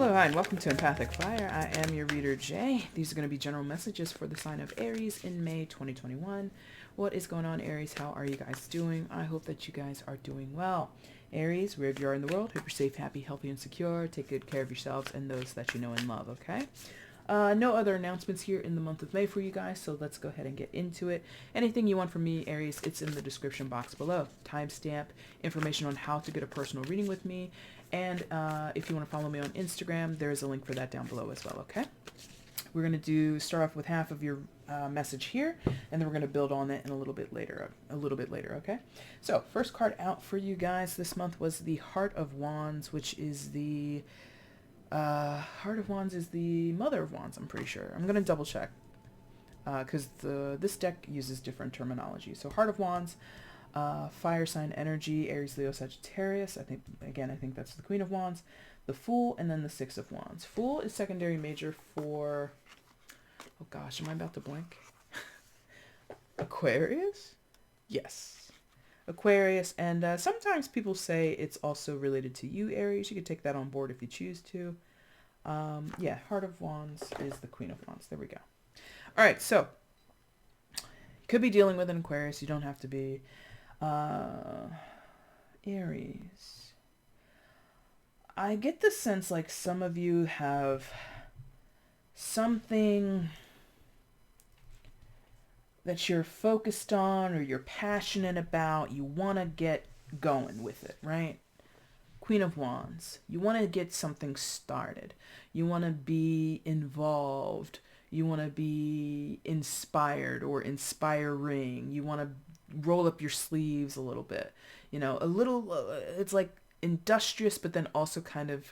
Hello, hi, and welcome to Empathic Fire. I am your reader, Jay. These are going to be general messages for the sign of Aries in May 2021. What is going on, Aries? How are you guys doing? I hope that you guys are doing well. Aries, wherever you are in the world, hope you're safe, happy, healthy, and secure. Take good care of yourselves and those that you know and love, okay? No other announcements here in the month of May for you guys, so let's go ahead and get into it. Anything you want from me, Aries, it's in the description box below. Timestamp, information on how to get a personal reading with me, and if you want to follow me on Instagram, there is a link for that down below as well, okay? We're going to start off with half of your message here, and then we're going to build on it in a little bit later, okay? So, first card out for you guys this month was the Heart of Wands, which is the... Heart of Wands is the Mother of Wands, I'm pretty sure. I'm going to double check because this deck uses different terminology. So Heart of Wands, fire sign energy, Aries, Leo, Sagittarius. I think that's the Queen of Wands, the Fool, and then the Six of Wands. Fool is secondary major for, oh gosh, am I about to blank? Aquarius? Yes. Aquarius, and sometimes people say it's also related to you, Aries. You could take that on board if you choose to. Yeah, Heart of Wands is the Queen of Wands. There we go. All right, so you could be dealing with an Aquarius. You don't have to be. Aries. I get the sense like some of you have something that you're focused on or you're passionate about. You want to get going with it, right? Queen of Wands. You want to get something started. You want to be involved. You want to be inspired or inspiring. You want to roll up your sleeves a little bit. You know, a little, it's like industrious, but then also kind of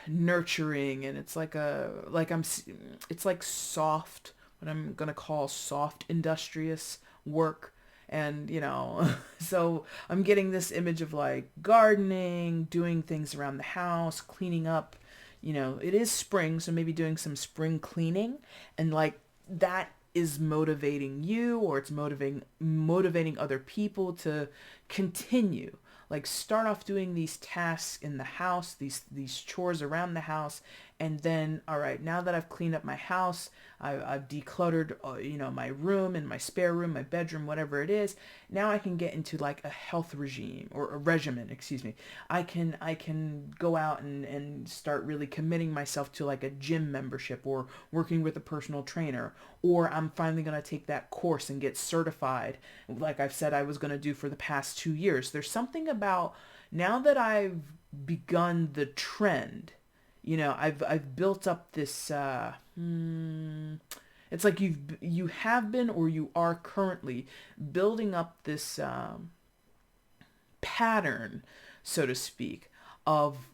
nurturing. And it's like it's like soft, what I'm going to call soft industrious work. And, you know, so I'm getting this image of like gardening, doing things around the house, cleaning up. You know, it is spring, so maybe doing some spring cleaning, and like that is motivating you, or it's motivating other people to continue. Like start off doing these tasks in the house, these chores around the house, and then, all right, now that I've cleaned up my house, I've decluttered, you know, my room and my spare room, my bedroom, whatever it is. Now I can get into like a health regime or a regimen, excuse me. I can go out and start really committing myself to like a gym membership or working with a personal trainer, or I'm finally going to take that course and get certified like I've said I was going to do for the past 2 years. There's something about now that I've begun the trend. You know, I've built up this. It's like you have been, or you are currently building up this pattern, so to speak, of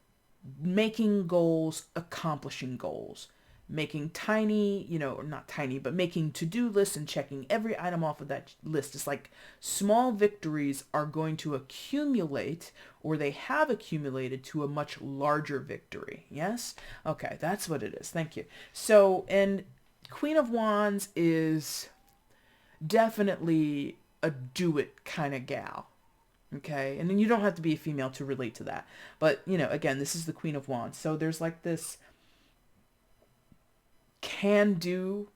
making goals, accomplishing goals, making tiny, you know, or not tiny, but making to-do lists and checking every item off of that list. It's like small victories are going to accumulate, or they have accumulated to a much larger victory. Yes? Okay, that's what it is. Thank you. So, and Queen of Wands is definitely a do-it kind of gal. Okay, and then you don't have to be a female to relate to that. But, you know, again, this is the Queen of Wands. So there's like this can do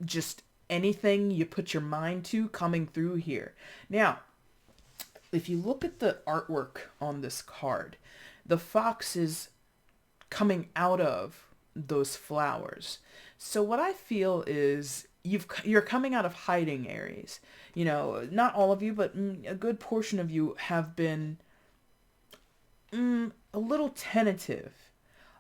just anything you put your mind to coming through here. Now, if you look at the artwork on this card, the fox is coming out of those flowers. So what I feel is you're coming out of hiding, Aries. You know, not all of you, but a good portion of you have been a little tentative,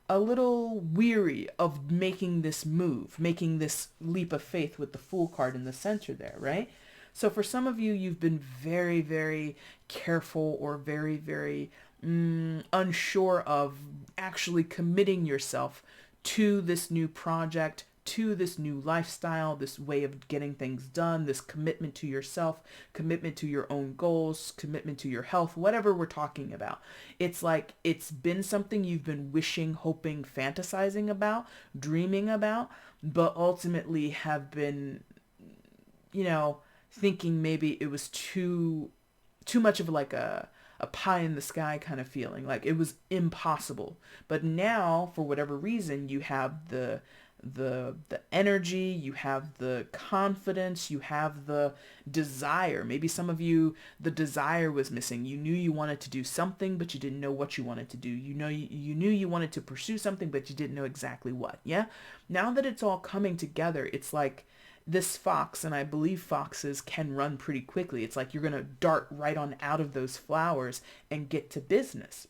a little weary of making this move, making this leap of faith with the Fool card in the center there, right? So for some of you, you've been very, very careful or very, very unsure of actually committing yourself to this new project, to this new lifestyle, this way of getting things done, this commitment to yourself, commitment to your own goals, commitment to your health, whatever we're talking about. It's like it's been something you've been wishing, hoping, fantasizing about, dreaming about, but ultimately have been, you know, thinking maybe it was too much of like a a pie in the sky kind of feeling, like it was impossible. But now, for whatever reason, you have the energy, you have the confidence, you have the desire. Maybe some of you, the desire was missing. You knew you wanted to do something, but you didn't know what you wanted to do. You knew you wanted to pursue something, but you didn't know exactly what. Yeah. Now that it's all coming together, it's like this fox, and I believe foxes can run pretty quickly. It's like you're going to dart right on out of those flowers and get to business.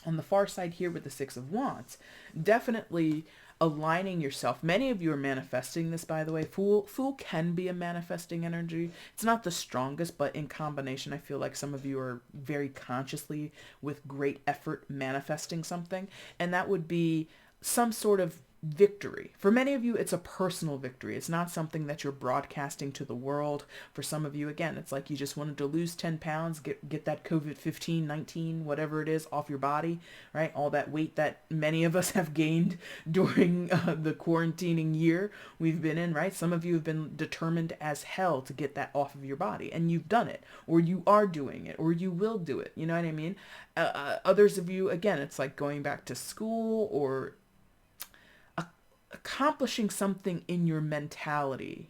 On the far side here with the Six of Wands, definitely aligning yourself. Many of you are manifesting this, by the way. Fool can be a manifesting energy. It's not the strongest, but in combination, I feel like some of you are very consciously, with great effort, manifesting something. And that would be some sort of victory. For many of you, it's a personal victory. It's not something that you're broadcasting to the world. For some of you, again, it's like you just wanted to lose 10 pounds, get that COVID-15, 19, whatever it is, off your body, right? All that weight that many of us have gained during the quarantining year we've been in, right? Some of you have been determined as hell to get that off of your body, and you've done it, or you are doing it, or you will do it. You know what I mean? Others of you, again, it's like going back to school or accomplishing something in your mentality.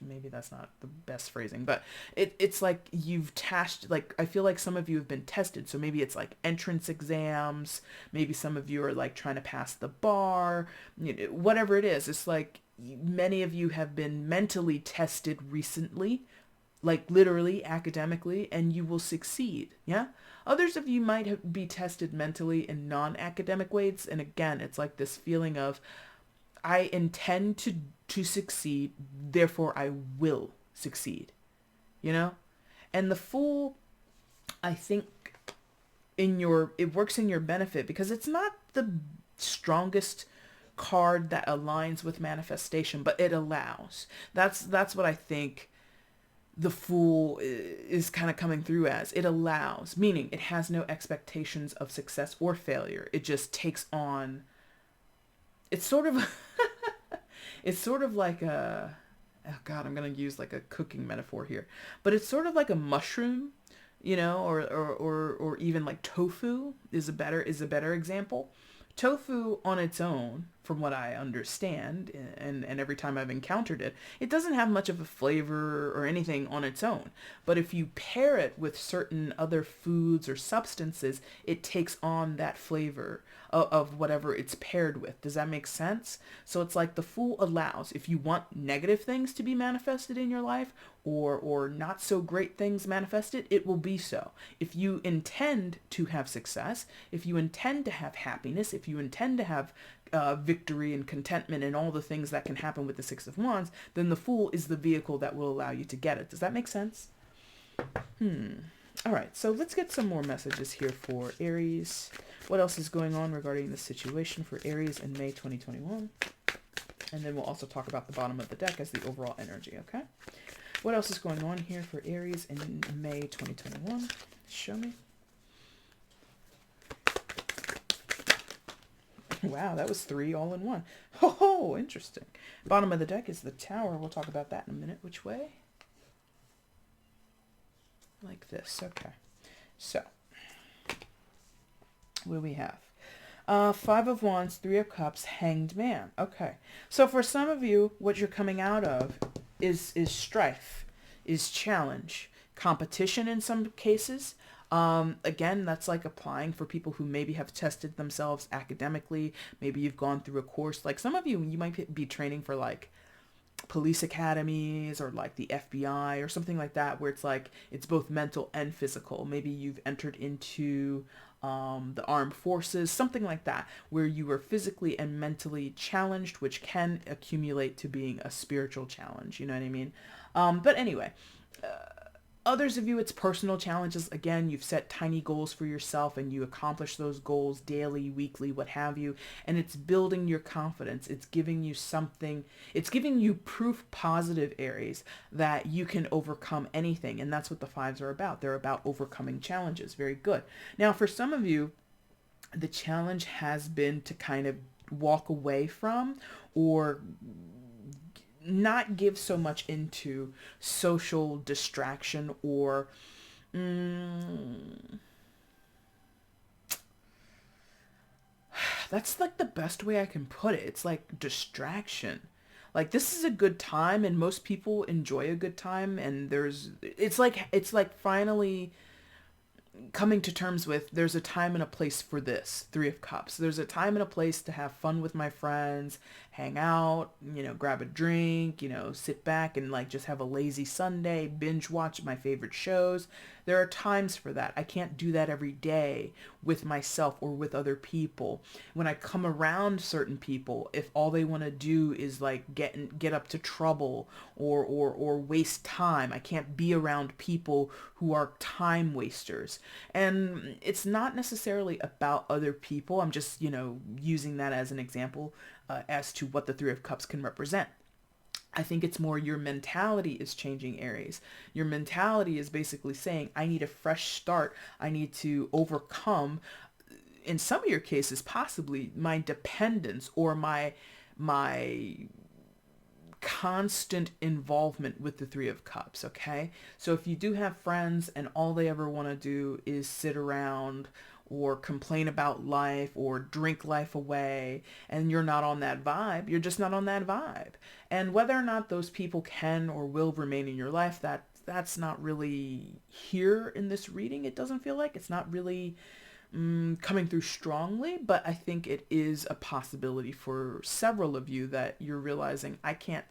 Maybe that's not the best phrasing, but it's like you've tashed, like, I feel like some of you have been tested. So maybe it's like entrance exams. Maybe some of you are like trying to pass the bar, whatever it is. It's like many of you have been mentally tested recently, like literally academically, and you will succeed. Yeah. Others of you might be tested mentally in non-academic ways. And again, it's like this feeling of, I intend to succeed, therefore I will succeed, And the Fool, I think it works in your benefit because it's not the strongest card that aligns with manifestation, but it allows. That's what I think the Fool is kind of coming through as. It allows, meaning it has no expectations of success or failure. It just takes on, it's sort of it's sort of like oh God, I'm going to use like a cooking metaphor here, but it's sort of like a mushroom, or even like tofu is a better example. Tofu on its own, from what I understand, and every time I've encountered it, it doesn't have much of a flavor or anything on its own. But if you pair it with certain other foods or substances, it takes on that flavor of whatever it's paired with. Does that make sense? So it's like the Fool allows, if you want negative things to be manifested in your life, or not so great things manifested, it will be so. If you intend to have success, if you intend to have happiness, if you intend to have victory and contentment and all the things that can happen with the Six of Wands, then the Fool is the vehicle that will allow you to get it. Does that make sense? All right, so let's get some more messages here for Aries. What else is going on regarding the situation for Aries in May 2021? And then we'll also talk about the bottom of the deck as the overall energy, okay? What else is going on here for Aries in May 2021? Show me. Wow, that was 3 all in one. Oh, interesting. Bottom of the deck is the Tower. We'll talk about that in a minute. Which way? Like this. Okay. So, what do we have? 5 of Wands, 3 of Cups, Hanged Man. Okay. So for some of you, what you're coming out of is strife, is challenge, competition in some cases. Again, that's like applying for people who maybe have tested themselves academically. Maybe you've gone through a course. Like some of you might be training for like police academies or like the FBI or something like that, where it's like it's both mental and physical. Maybe you've entered into the armed forces, something like that, where you were physically and mentally challenged, which can accumulate to being a spiritual challenge. You know what I mean? But anyway, others of you, it's personal challenges. Again, you've set tiny goals for yourself and you accomplish those goals daily, weekly, what have you. And it's building your confidence. It's giving you something. It's giving you proof positive, Aries, that you can overcome anything. And that's what the 5s are about. They're about overcoming challenges. Very good. Now, for some of you, the challenge has been to kind of walk away from or not give so much into social distraction or Mm, that's like the best way I can put it. It's like distraction. Like this is a good time and most people enjoy a good time, and it's like finally coming to terms with there's a time and a place for this. Three of Cups. There's a time and a place to have fun with my friends, hang out, grab a drink, sit back and like just have a lazy Sunday, binge watch my favorite shows. There are times for that. I can't do that every day with myself or with other people. When I come around certain people, if all they want to do is like get up to trouble or waste time, I can't be around people who are time wasters. And it's not necessarily about other people. I'm just, using that as an example as to what the Three of Cups can represent. I think it's more your mentality is changing, Aries. Your mentality is basically saying, I need a fresh start. I need to overcome, in some of your cases, possibly my dependence or my constant involvement with the Three of Cups, okay? So if you do have friends and all they ever want to do is sit around or complain about life or drink life away and you're not on that vibe, you're just not on that vibe. And whether or not those people can or will remain in your life, that's not really here in this reading. It doesn't feel like it's not really coming through strongly, but I think it is a possibility for several of you that you're realizing I can't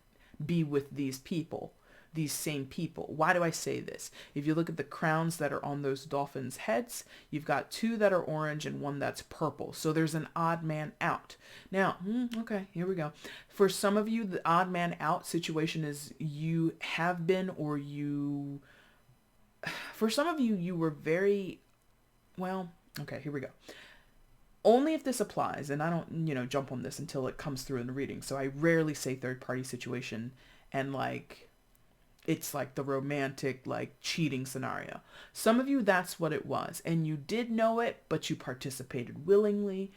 be with these people, these same people. Why do I say this? If you look at the crowns that are on those dolphins' heads, you've got two that are orange and one that's purple. So there's an odd man out. Now, okay, here we go. For some of you, the odd man out situation is you have been or you, for some of you, you were very, well, okay, here we go. Only if this applies, and I don't, jump on this until it comes through in the reading. So I rarely say third party situation and like it's like the romantic like cheating scenario. Some of you that's what it was and you did know it, but you participated willingly.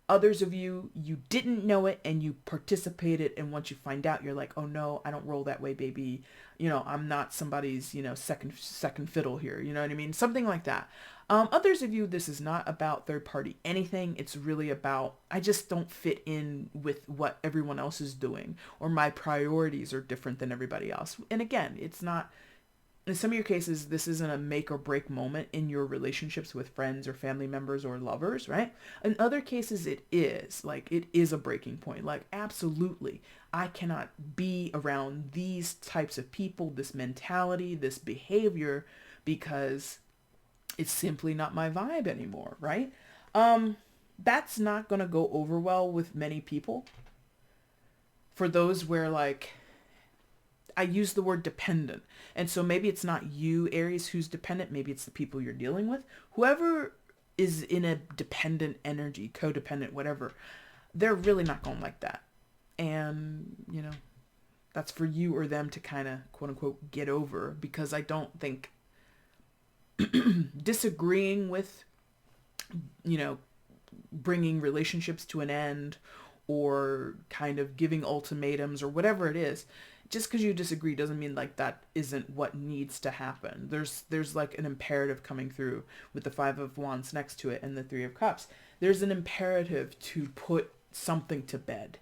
Others of you, you didn't know it and you participated, and once you find out, you're like, oh no, I don't roll that way, baby. I'm not somebody's, second fiddle here. You know what I mean? Something like that. Others of you, this is not about third party anything. It's really about, I just don't fit in with what everyone else is doing, or my priorities are different than everybody else. And again, it's not, in some of your cases, this isn't a make or break moment in your relationships with friends or family members or lovers, right? In other cases, it is. Like, it is a breaking point. Like, absolutely, I cannot be around these types of people, this mentality, this behavior, because it's simply not my vibe anymore, right? That's not going to go over well with many people. For those where, like, I use the word dependent. And so maybe it's not you, Aries, who's dependent. Maybe it's the people you're dealing with. Whoever is in a dependent energy, codependent, whatever, they're really not going like that. And, that's for you or them to kind of, quote unquote, get over, because I don't think disagreeing with, bringing relationships to an end or kind of giving ultimatums or whatever it is, just because you disagree doesn't mean like that isn't what needs to happen. There's like an imperative coming through with the Five of Wands next to it and the Three of Cups. There's an imperative to put something to bed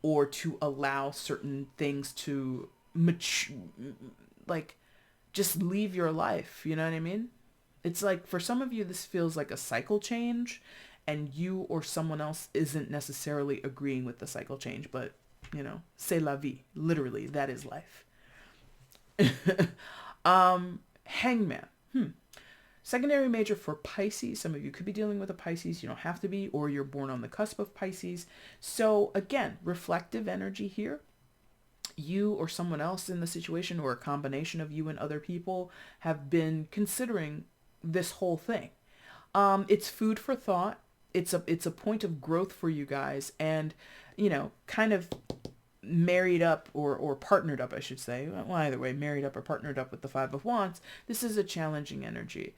or to allow certain things to mature, like just leave your life. You know what I mean? It's like for some of you, this feels like a cycle change and you or someone else isn't necessarily agreeing with the cycle change, but c'est la vie. Literally, that is life. Hangman. Secondary major for Pisces. Some of you could be dealing with a Pisces. You don't have to be, or you're born on the cusp of Pisces. So again, reflective energy here. You or someone else in the situation, or a combination of you and other people, have been considering this whole thing. It's food for thought. It's a point of growth for you guys, and kind of married up or partnered up, I should say. Well, either way, married up or partnered up with the Five of Wands. This is a challenging energy.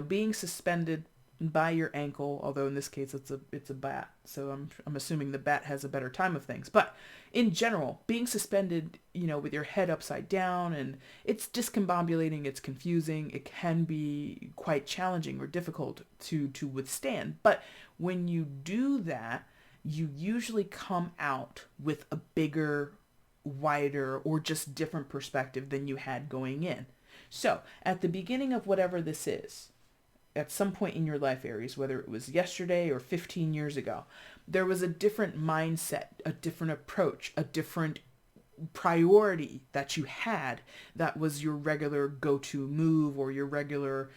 Being suspended by your ankle, although in this case it's a bat, so I'm assuming the bat has a better time of things. But in general, being suspended, with your head upside down, and it's discombobulating, it's confusing, it can be quite challenging or difficult to withstand. But when you do that, you usually come out with a bigger, wider, or just different perspective than you had going in. So at the beginning of whatever this is, at some point in your life, Aries, whether it was yesterday or 15 years ago, there was a different mindset, a different approach, a different priority that you had that was your regular go-to move or your regular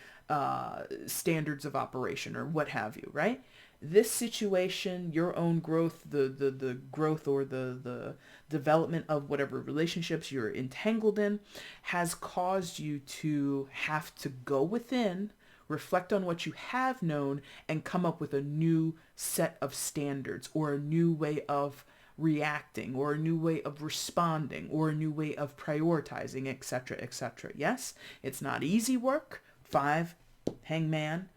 standards of operation or what have you, right? This situation, your own growth, the growth or the development of whatever relationships you're entangled in has caused you to have to go within, reflect on what you have known, and come up with a new set of standards or a new way of reacting or a new way of responding or a new way of prioritizing, etc., etc. Yes, it's not easy work. 5, Hangman.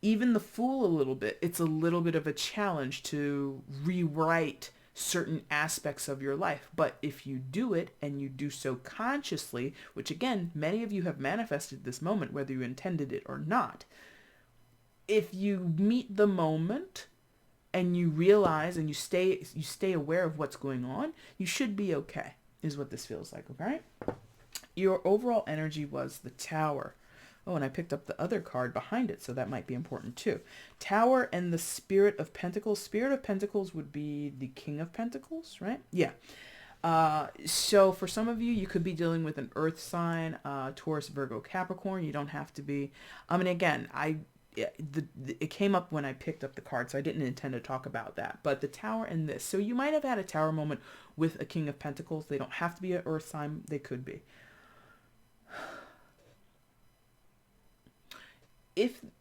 Even the Fool a little bit. It's a little bit of a challenge to rewrite certain aspects of your life. But if you do it and you do so consciously, which again, many of you have manifested this moment, whether you intended it or not, if you meet the moment and you realize and you stay aware of what's going on, you should be okay, is what this feels like, okay? Your overall energy was the Tower. Oh, and I picked up the other card behind it, so that might be important too. Tower and the Spirit of Pentacles. Spirit of Pentacles would be the King of Pentacles, right? Yeah. So for some of you, you could be dealing with an earth sign, Taurus, Virgo, Capricorn. You don't have to be. I mean, again, it came up when I picked up the card, so I didn't intend to talk about that. But the Tower and this. So you might have had a Tower moment with a King of Pentacles. They don't have to be an earth sign. They could be.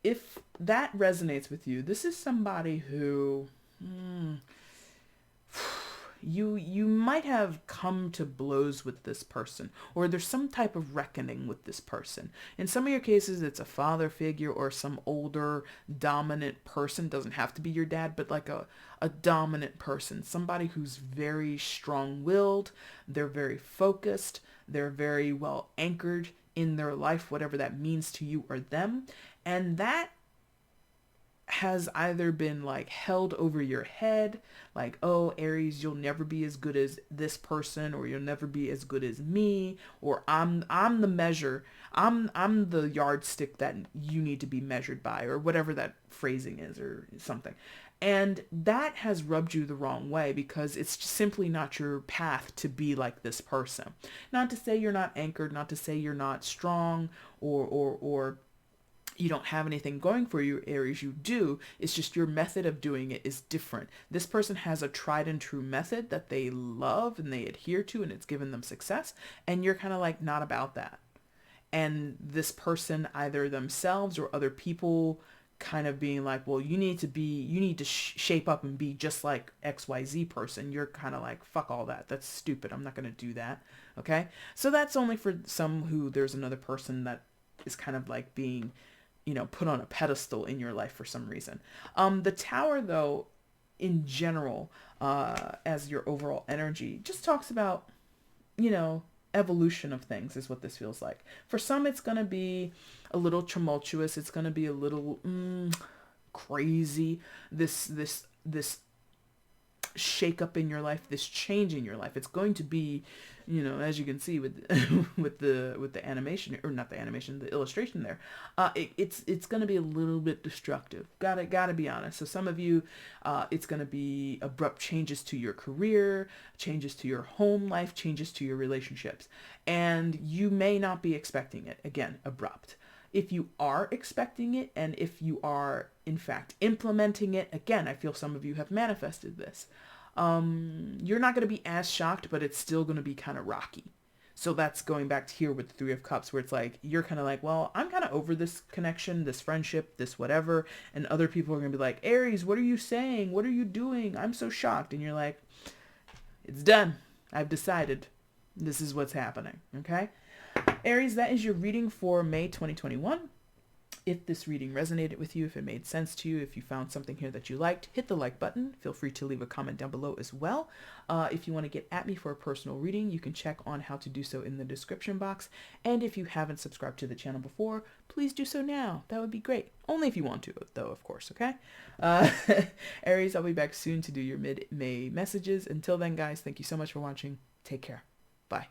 If that resonates with you, this is somebody who you might have come to blows with this person, or there's some type of reckoning with this person. In some of your cases, it's a father figure or some older dominant person. Doesn't have to be your dad, but like a dominant person, somebody who's very strong-willed, they're very focused, they're very well anchored in their life, whatever that means to you or them. And that has either been like held over your head, like, oh, Aries, you'll never be as good as this person, or you'll never be as good as me, or I'm the measure, I'm the yardstick that you need to be measured by, or whatever that phrasing is or something. And that has rubbed you the wrong way because it's just simply not your path to be like this person. Not to say you're not anchored, not to say you're not strong or you don't have anything going for you, Aries. You do. It's just your method of doing it is different. This person has a tried and true method that they love and they adhere to, and it's given them success. And you're kind of like not about that. And this person, either themselves or other people, kind of being like, well, you need to shape up and be just like XYZ person. You're kind of like, fuck all that. That's stupid. I'm not going to do that. Okay. So that's only for some who there's another person that is kind of like being, put on a pedestal in your life for some reason. The Tower, though, in general, as your overall energy, just talks about, evolution of things is what this feels like. For some, it's going to be a little tumultuous. It's going to be a little crazy. This shake up in your life, this change in your life. It's going to be, as you can see with with the animation, or not the animation, the illustration there. It's going to be a little bit destructive. Gotta be honest. So some of you, it's going to be abrupt changes to your career, changes to your home life, changes to your relationships, and you may not be expecting it. Again, abrupt. If you are expecting it, and if you are in fact implementing it, again, I feel some of you have manifested this. You're not going to be as shocked, but it's still going to be kind of rocky. So that's going back to here with the Three of Cups, where it's like, you're kind of like, well, I'm kind of over this connection, this friendship, this whatever. And other people are going to be like, Aries, what are you saying? What are you doing? I'm so shocked. And you're like, it's done. I've decided this is what's happening. Okay. Aries, that is your reading for May 2021. If this reading resonated with you, if it made sense to you, if you found something here that you liked, hit the like button. Feel free to leave a comment down below as well. If you want to get at me for a personal reading, you can check on how to do so in the description box. And if you haven't subscribed to the channel before, please do so now. That would be great. Only if you want to, though, of course, okay? Aries, I'll be back soon to do your mid-May messages. Until then, guys, thank you so much for watching. Take care. Bye.